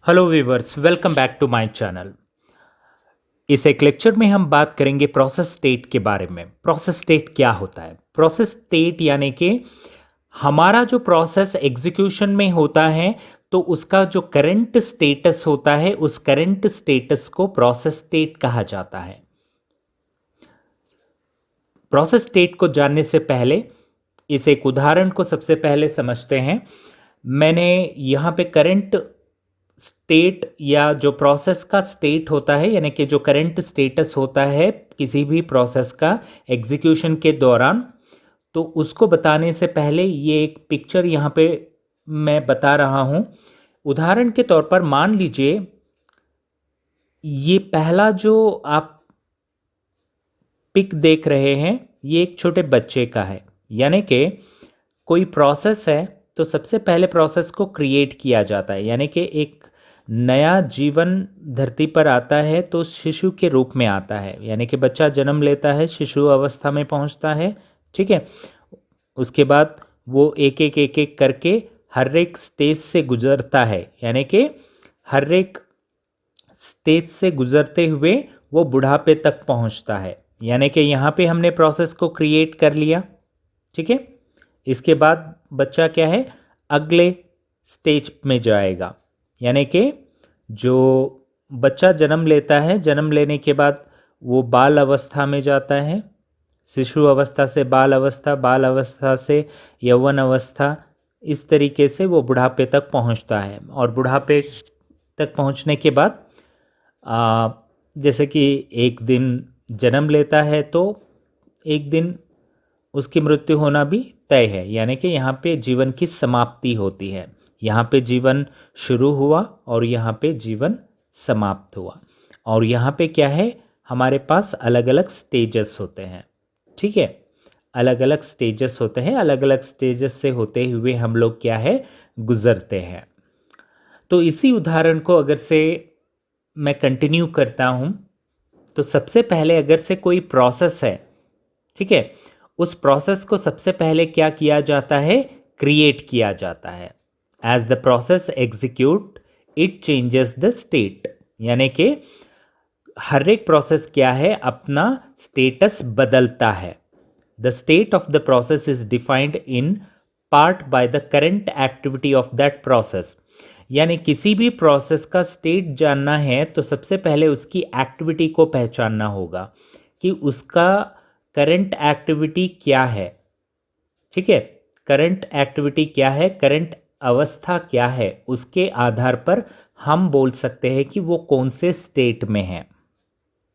Hello viewers, welcome back to my channel. इस एक lecture में हम बात करेंगे प्रोसेस स्टेट के बारे में। प्रोसेस स्टेट क्या होता है? प्रोसेस स्टेट यानी कि हमारा जो प्रोसेस एग्जीक्यूशन में होता है तो उसका जो करंट स्टेटस होता है, उस करंट स्टेटस को प्रोसेस स्टेट कहा जाता है। प्रोसेस स्टेट को जानने से पहले इस एक उदाहरण को सबसे पहले समझते हैं। मैंने यहाँ पे करंट स्टेट या जो प्रोसेस का स्टेट होता है यानी कि जो करंट स्टेटस होता है किसी भी प्रोसेस का एग्जीक्यूशन के दौरान, तो उसको बताने से पहले ये एक पिक्चर यहाँ पे मैं बता रहा हूँ। उदाहरण के तौर पर मान लीजिए ये पहला जो आप पिक देख रहे हैं ये एक छोटे बच्चे का है। यानी कि कोई प्रोसेस है तो सबसे पहले प्रोसेस को क्रिएट किया जाता है, यानी कि एक नया जीवन धरती पर आता है तो शिशु के रूप में आता है, यानी कि बच्चा जन्म लेता है, शिशु अवस्था में पहुंचता है। ठीक है। उसके बाद वो एक एक करके हर एक स्टेज से गुजरता है, यानी कि हर एक स्टेज से गुजरते हुए वो बुढ़ापे तक पहुंचता है। यानी कि यहाँ पे हमने प्रोसेस को क्रिएट कर लिया। ठीक है। इसके बाद बच्चा क्या है, अगले स्टेज में जाएगा। यानी कि जो बच्चा जन्म लेता है, जन्म लेने के बाद वो बाल अवस्था में जाता है, शिशु अवस्था से बाल अवस्था से यौवन अवस्था, इस तरीके से वो बुढ़ापे तक पहुंचता है। और बुढ़ापे तक पहुंचने के बाद आ, जैसे कि एक दिन जन्म लेता है तो एक दिन उसकी मृत्यु होना भी तय है, यानी कि यहाँ पे जीवन की समाप्ति होती है। यहाँ पे जीवन शुरू हुआ और यहाँ पे जीवन समाप्त हुआ। और यहाँ पे क्या है, हमारे पास अलग अलग स्टेजेस होते हैं। ठीक है। अलग अलग स्टेजेस होते हैं, अलग अलग स्टेजेस से होते हुए हम लोग क्या है, गुजरते हैं। तो इसी उदाहरण को अगर से मैं कंटिन्यू करता हूँ तो सबसे पहले अगर से कोई प्रोसेस है, ठीक है, उस प्रोसेस को सबसे पहले क्या किया जाता है, क्रिएट किया जाता है। As the process execute it changes the state, यानी कि हर एक प्रोसेस क्या है, अपना स्टेटस बदलता है। The state of the process is defined in part by the current activity of that process. यानी किसी भी प्रोसेस का स्टेट जानना है तो सबसे पहले उसकी एक्टिविटी को पहचानना होगा कि उसका करंट एक्टिविटी क्या है। ठीक है। करंट एक्टिविटी क्या है, करंट अवस्था क्या है, उसके आधार पर हम बोल सकते हैं कि वो कौन से स्टेट में है।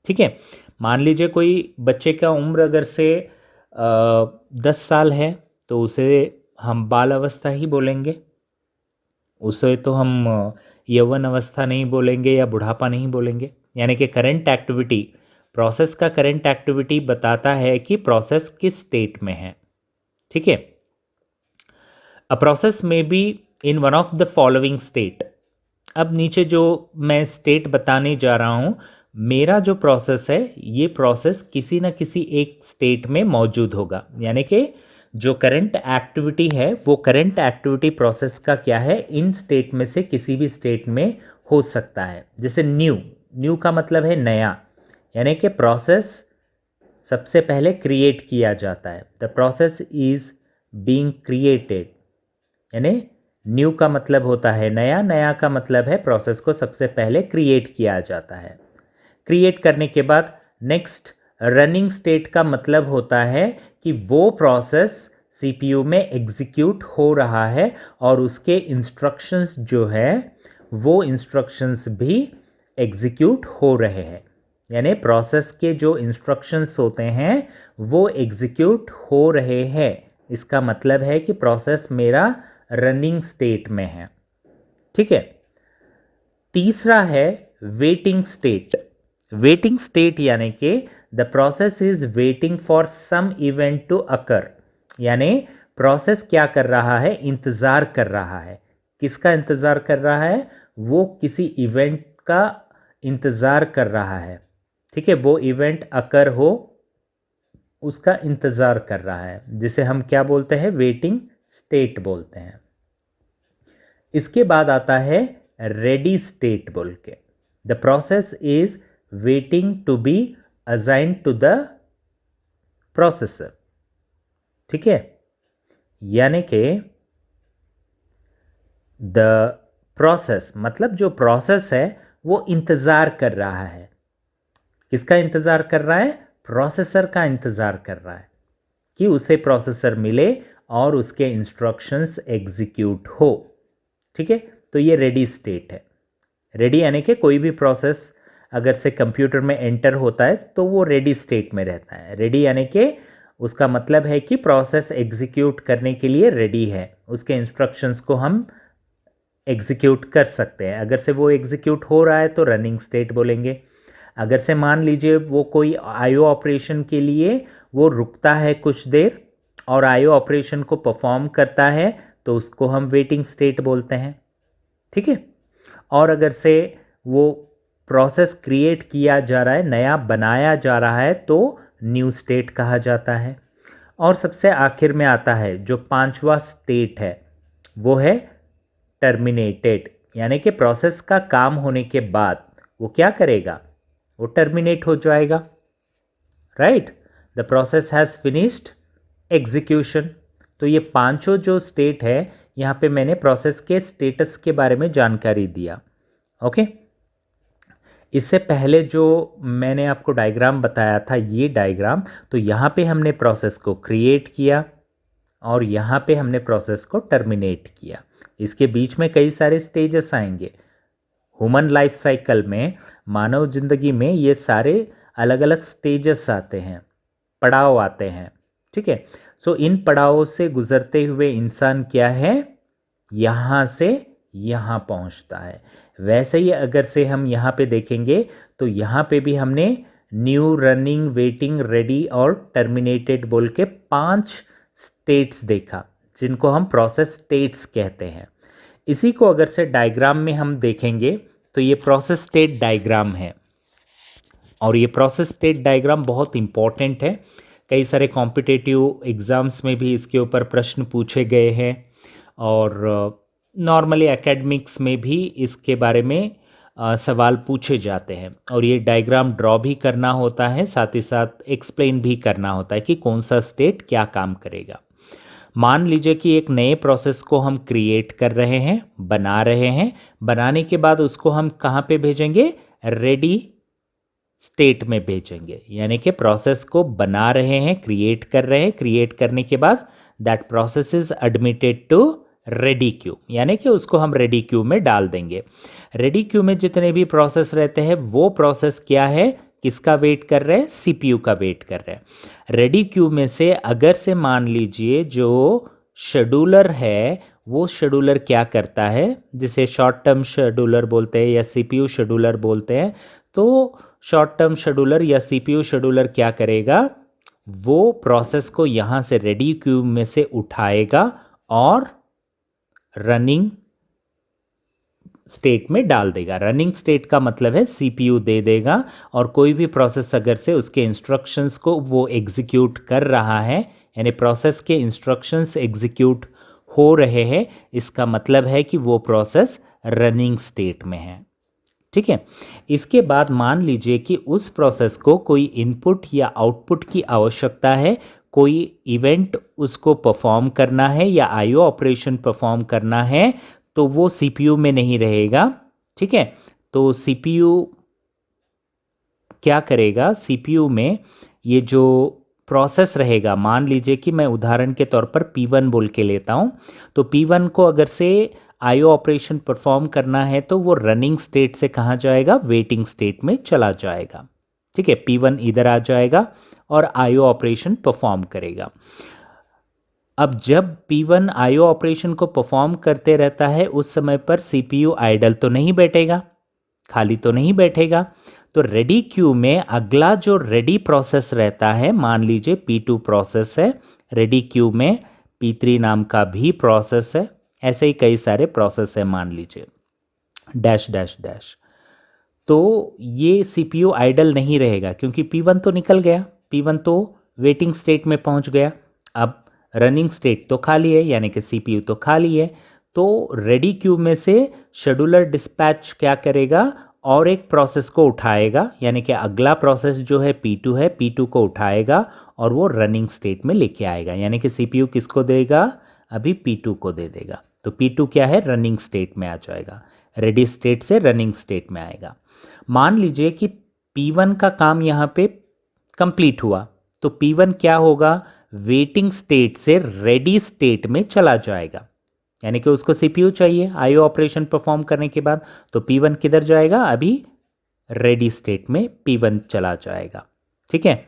ठीक है। मान लीजिए कोई बच्चे का उम्र अगर से 10 साल है तो उसे हम बाल अवस्था ही बोलेंगे। उसे तो हम यौवन अवस्था नहीं बोलेंगे या बुढ़ापा नहीं बोलेंगे। यानी कि करंट एक्टिविटी, प्रोसेस का करंट एक्टिविटी बताता है कि प्रोसेस किस स्टेट में है। ठीक है। अ प्रोसेस में be in one of the following state. अब नीचे जो मैं स्टेट बताने जा रहा हूँ, मेरा जो प्रोसेस है ये प्रोसेस किसी न किसी एक स्टेट में मौजूद होगा। यानी कि जो करंट एक्टिविटी है वो करंट एक्टिविटी प्रोसेस का क्या है, इन स्टेट में से किसी भी स्टेट में हो सकता है। जैसे न्यू, न्यू का मतलब है नया, यानी कि प्रोसेस सबसे पहले क्रिएट किया जाता है। The process is being created, यानी न्यू का मतलब होता है नया, नया का मतलब है प्रोसेस को सबसे पहले क्रिएट किया जाता है। क्रिएट करने के बाद नेक्स्ट रनिंग स्टेट का मतलब होता है कि वो प्रोसेस सीपीयू में एग्जीक्यूट हो रहा है और उसके इंस्ट्रक्शंस जो है वो इंस्ट्रक्शंस भी एग्जीक्यूट हो रहे हैं। यानी प्रोसेस के जो इंस्ट्रक्शंस होते हैं वो एग्जीक्यूट हो रहे हैं, इसका मतलब है कि प्रोसेस मेरा रनिंग स्टेट में है। ठीक है। तीसरा है वेटिंग स्टेट। वेटिंग स्टेट यानी कि the process is waiting for some event to occur. यानी प्रोसेस क्या कर रहा है, इंतज़ार कर रहा है। किसका इंतज़ार कर रहा है, वो किसी इवेंट का इंतज़ार कर रहा है। ठीक है। वो इवेंट अकर हो उसका इंतज़ार कर रहा है, जिसे हम क्या बोलते हैं, वेटिंग स्टेट बोलते हैं। इसके बाद आता है रेडी स्टेट बोल के। The process is waiting to be assign to the processor. ठीक है, यानी कि द प्रोसेस मतलब जो प्रोसेस है वो इंतज़ार कर रहा है। किसका इंतज़ार कर रहा है? प्रोसेसर का इंतज़ार कर रहा है कि उसे प्रोसेसर मिले और उसके इंस्ट्रक्शंस एग्जीक्यूट हो। ठीक है, तो ये रेडी स्टेट है। रेडी यानी कि कोई भी प्रोसेस अगर से कंप्यूटर में एंटर होता है तो वो रेडी स्टेट में रहता है। रेडी यानी कि उसका मतलब है कि प्रोसेस एग्जीक्यूट करने के लिए रेडी है, उसके इंस्ट्रक्शंस को हम एग्जीक्यूट कर सकते हैं। अगर से वो एग्जीक्यूट हो रहा है तो रनिंग स्टेट बोलेंगे। अगर से मान लीजिए वो कोई आईओ ऑपरेशन के लिए वो रुकता है कुछ देर और आईओ ऑपरेशन को परफॉर्म करता है तो उसको हम वेटिंग स्टेट बोलते हैं। ठीक है, और अगर से वो प्रोसेस क्रिएट किया जा रहा है, नया बनाया जा रहा है, तो न्यू स्टेट कहा जाता है। और सबसे आखिर में आता है जो पांचवा स्टेट है, वो है टर्मिनेटेड, यानी कि प्रोसेस का काम होने के बाद वो क्या करेगा? वो टर्मिनेट हो जाएगा। Right, the process has finished execution. तो ये पांचों जो स्टेट है, यहाँ पे मैंने प्रोसेस के स्टेटस के बारे में जानकारी दिया। ओके, इससे पहले जो मैंने आपको डायग्राम बताया था, ये डायग्राम, तो यहाँ पे हमने प्रोसेस को क्रिएट किया और यहाँ पे हमने प्रोसेस को टर्मिनेट किया। इसके बीच में कई सारे स्टेजेस आएंगे। ह्यूमन लाइफ साइकिल में, मानव जिंदगी में ये सारे अलग अलग स्टेजेस आते हैं, पड़ाव आते हैं। ठीक है, सो इन पड़ावों से गुजरते हुए इंसान क्या है, यहाँ से यहाँ पहुँचता है। वैसे ही अगर से हम यहाँ पे देखेंगे तो यहाँ पे भी हमने न्यू, रनिंग, वेटिंग, रेडी और टर्मिनेटेड बोल के 5 स्टेट्स देखा, जिनको हम प्रोसेस स्टेट्स कहते हैं। इसी को अगर से डायग्राम में हम देखेंगे तो ये प्रोसेस स्टेट डायग्राम है, और ये प्रोसेस स्टेट डायग्राम बहुत इम्पॉर्टेंट है। कई सारे कॉम्पिटिटिव एग्ज़ाम्स में भी इसके ऊपर प्रश्न पूछे गए हैं, और नॉर्मली एकेडमिक्स में भी इसके बारे में सवाल पूछे जाते हैं। और ये डायग्राम ड्रॉ भी करना होता है, साथ ही साथ एक्सप्लेन भी करना होता है कि कौन सा स्टेट क्या काम करेगा। मान लीजिए कि एक नए प्रोसेस को हम क्रिएट कर रहे हैं, बना रहे हैं। बनाने के बाद उसको हम कहाँ पे भेजेंगे? रेडी स्टेट में भेजेंगे। यानी कि प्रोसेस को बना रहे हैं, क्रिएट कर रहे हैं, क्रिएट करने के बाद that process is admitted to ready queue, यानी कि उसको हम रेडी क्यू में डाल देंगे। रेडी क्यू में जितने भी प्रोसेस रहते हैं वो प्रोसेस क्या है, किसका वेट कर रहे हैं? सीपीयू का वेट कर रहे हैं। रेडी क्यू में से अगर से मान लीजिए जो शेड्यूलर है, वो शेड्यूलर क्या करता है, जिसे शॉर्ट टर्म शेड्यूलर बोलते हैं या सीपीयू शेड्यूलर बोलते हैं, तो शॉर्ट टर्म शेड्यूलर या सीपीयू शेड्यूलर क्या करेगा? वो प्रोसेस को यहाँ से रेडी क्यू में से उठाएगा और रनिंग स्टेट में डाल देगा। रनिंग स्टेट का मतलब है सीपीयू दे देगा, और कोई भी प्रोसेस अगर से उसके इंस्ट्रक्शंस को वो एग्जीक्यूट कर रहा है, यानी प्रोसेस के इंस्ट्रक्शंस एग्जीक्यूट हो रहे हैं, इसका मतलब है कि वो प्रोसेस रनिंग स्टेट में है। ठीक है, इसके बाद मान लीजिए कि उस प्रोसेस को कोई इनपुट या आउटपुट की आवश्यकता है, कोई इवेंट उसको परफॉर्म करना है या आईओ ऑपरेशन परफॉर्म करना है, तो वो सीपीयू में नहीं रहेगा। ठीक है, तो सीपीयू क्या करेगा? सीपीयू में ये जो प्रोसेस रहेगा, मान लीजिए कि मैं उदाहरण के तौर पर P1 बोल के लेता हूँ, तो P1 को अगर से आईओ ऑपरेशन परफॉर्म करना है तो वो रनिंग स्टेट से कहाँ जाएगा? वेटिंग स्टेट में चला जाएगा। ठीक है, P1 इधर आ जाएगा और आईओ ऑपरेशन परफॉर्म करेगा। अब जब P1 आईओ ऑपरेशन को परफॉर्म करते रहता है, उस समय पर सीपीयू आइडल तो नहीं बैठेगा, खाली तो नहीं बैठेगा। तो रेडी क्यू में अगला जो रेडी प्रोसेस रहता है, मान लीजिए P2 प्रोसेस है, रेडी क्यू में P3 नाम का भी प्रोसेस है, ऐसे ही कई सारे प्रोसेस है, मान लीजिए डैश डैश डैश। तो ये सीपीयू आइडल नहीं रहेगा क्योंकि P1 तो निकल गया, P1 तो वेटिंग स्टेट में पहुंच गया। अब रनिंग स्टेट तो खाली है, यानी कि सीपीयू तो खाली है, तो रेडी क्यू में से शेड्यूलर डिस्पैच क्या करेगा और एक प्रोसेस को उठाएगा, यानी कि अगला प्रोसेस जो है P2 है, P2 को उठाएगा और वो रनिंग स्टेट में लेके आएगा, यानी कि CPU किसको देगा, अभी P2 को दे देगा। तो P2 क्या है, रनिंग स्टेट में आ जाएगा, रेडी स्टेट से रनिंग स्टेट में आएगा। मान लीजिए कि P1 का काम यहाँ पे कंप्लीट हुआ, तो P1 क्या होगा, वेटिंग स्टेट से रेडी स्टेट में चला जाएगा, यानी कि उसको CPU चाहिए IO ऑपरेशन परफॉर्म करने के बाद, तो P1 किधर जाएगा, अभी रेडी स्टेट में P1 चला जाएगा। ठीक है,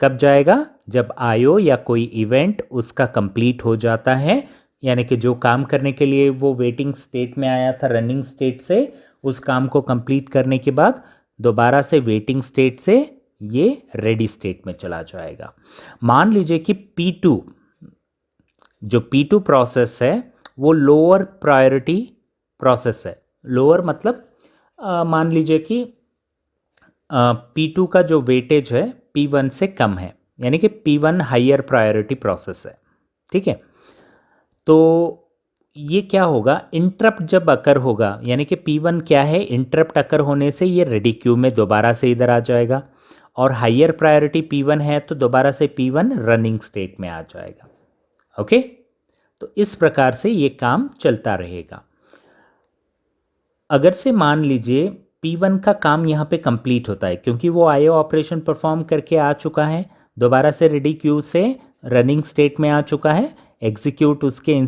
कब जाएगा, जब IO या कोई इवेंट उसका कंप्लीट हो जाता है, यानी कि जो काम करने के लिए वो वेटिंग स्टेट में आया था रनिंग स्टेट से, उस काम को कंप्लीट करने के बाद दोबारा से वेटिंग स्टेट से ये रेडी स्टेट में चला जाएगा। मान लीजिए कि P2 जो P2 प्रोसेस है वो लोअर प्रायोरिटी प्रोसेस है। लोअर मतलब मान लीजिए कि P2 का जो वेटेज है P1 से कम है, यानी कि P1 हायर प्रायोरिटी प्रोसेस है। ठीक है, तो ये क्या होगा, इंटरप्ट जब अकर होगा, यानी कि P1 क्या है, इंटरप्ट अकर होने से ये रेडी क्यू में दोबारा से इधर आ जाएगा, और हायर प्रायोरिटी P1 है तो दोबारा से P1 रनिंग स्टेट में आ जाएगा। ओके, तो इस प्रकार से ये काम चलता रहेगा। अगर से मान लीजिए P1 का काम यहाँ पे कंप्लीट होता है, क्योंकि वो IO ऑपरेशन परफॉर्म करके आ चुका है, दोबारा से रेडी क्यू से रनिंग स्टेट में आ चुका है, एग्जीक्यूट उसके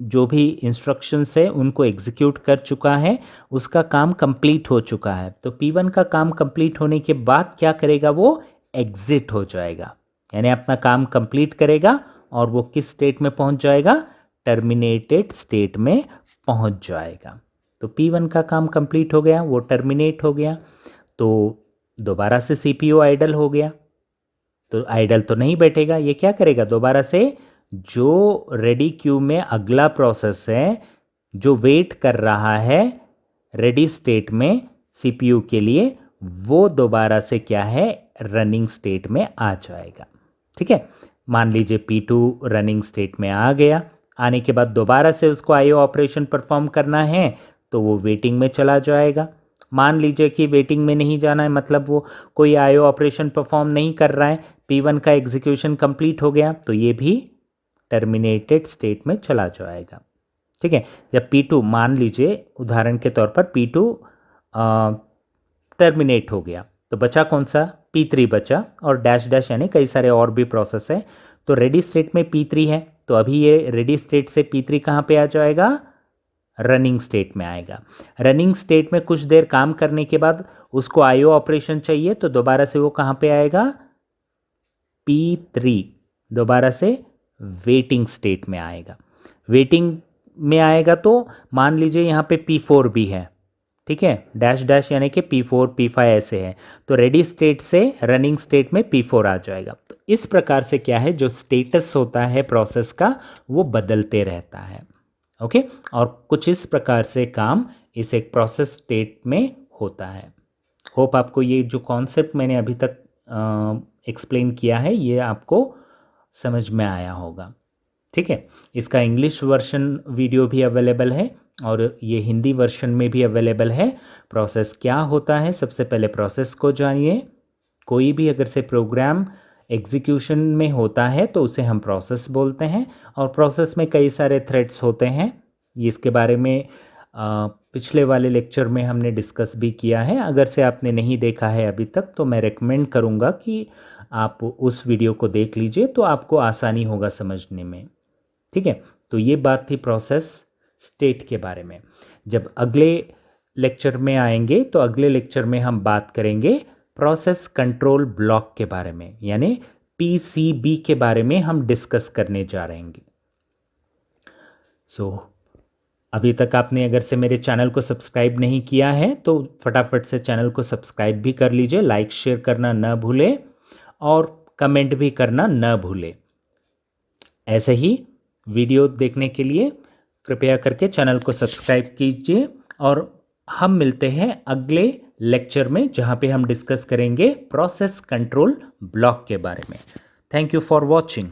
जो भी इंस्ट्रक्शंस है उनको एग्जीक्यूट कर चुका है, उसका काम कंप्लीट हो चुका है। तो P1 का काम कंप्लीट होने के बाद क्या करेगा, वो एग्जिट हो जाएगा, यानी अपना काम कंप्लीट करेगा और वो किस स्टेट में पहुंच जाएगा, टर्मिनेटेड स्टेट में पहुंच जाएगा। तो P1 का काम कंप्लीट हो गया, वो टर्मिनेट हो गया, तो दोबारा से CPU आइडल हो गया। तो आइडल तो नहीं बैठेगा, ये क्या करेगा, दोबारा से जो रेडी क्यू में अगला प्रोसेस है जो वेट कर रहा है रेडी स्टेट में CPU के लिए, वो दोबारा से क्या है, रनिंग स्टेट में आ जाएगा। ठीक है, मान लीजिए P2 रनिंग स्टेट में आ गया, आने के बाद दोबारा से उसको IO ऑपरेशन परफॉर्म करना है तो वो वेटिंग में चला जाएगा। मान लीजिए कि वेटिंग में नहीं जाना है, मतलब वो कोई IO ऑपरेशन परफॉर्म नहीं कर रहा है, P1 का एग्जीक्यूशन कंप्लीट हो गया, तो ये भी टर्मिनेटेड स्टेट में चला जाएगा। ठीक है, जब P2 मान लीजिए उदाहरण के तौर पर P2 टर्मिनेट हो गया, तो बचा कौन सा, P3 बचा, और डैश डैश यानी कई सारे और भी प्रोसेस है। तो रेडी स्टेट में P3 है, तो अभी ये रेडी स्टेट से P3 कहाँ पे आ जाएगा, रनिंग स्टेट में आएगा। रनिंग स्टेट में कुछ देर काम करने के बाद उसको IO ऑपरेशन चाहिए, तो दोबारा से वो कहाँ पे आएगा, P3 दोबारा से वेटिंग स्टेट में आएगा। वेटिंग में आएगा तो मान लीजिए यहाँ पे P4 भी है, ठीक है, डैश डैश यानी कि P4 P5 ऐसे है, तो रेडी स्टेट से रनिंग स्टेट में P4 आ जाएगा। तो इस प्रकार से क्या है, जो स्टेटस होता है प्रोसेस का वो बदलते रहता है। ओके, और कुछ इस प्रकार से काम इस एक प्रोसेस स्टेट में होता है। होप आपको ये जो कॉन्सेप्ट मैंने अभी तक एक्सप्लेन किया है ये आपको समझ में आया होगा। ठीक है, इसका इंग्लिश वर्जन वीडियो भी अवेलेबल है और ये हिंदी वर्जन में भी अवेलेबल है। प्रोसेस क्या होता है, सबसे पहले प्रोसेस को जानिए। कोई भी अगर से प्रोग्राम एग्जीक्यूशन में होता है तो उसे हम प्रोसेस बोलते हैं, और प्रोसेस में कई सारे थ्रेड्स होते हैं। इसके बारे में पिछले वाले लेक्चर में हमने डिस्कस भी किया है। अगर से आपने नहीं देखा है अभी तक तो मैं रेकमेंड करूँगा कि आप उस वीडियो को देख लीजिए, तो आपको आसानी होगा समझने में। ठीक है, तो ये बात थी प्रोसेस स्टेट के बारे में। जब अगले लेक्चर में आएंगे तो अगले लेक्चर में हम बात करेंगे प्रोसेस कंट्रोल ब्लॉक के बारे में, यानी PCB के बारे में हम डिस्कस करने जा रहे हैं। सो अभी तक आपने अगर से मेरे चैनल को सब्सक्राइब नहीं किया है तो फटाफट से चैनल को सब्सक्राइब भी कर लीजिए, लाइक शेयर करना न भूलें और कमेंट भी करना न भूलें। ऐसे ही वीडियो देखने के लिए कृपया करके चैनल को सब्सक्राइब कीजिए, और हम मिलते हैं अगले लेक्चर में जहां पे हम डिस्कस करेंगे प्रोसेस कंट्रोल ब्लॉक के बारे में। Thank you for watching.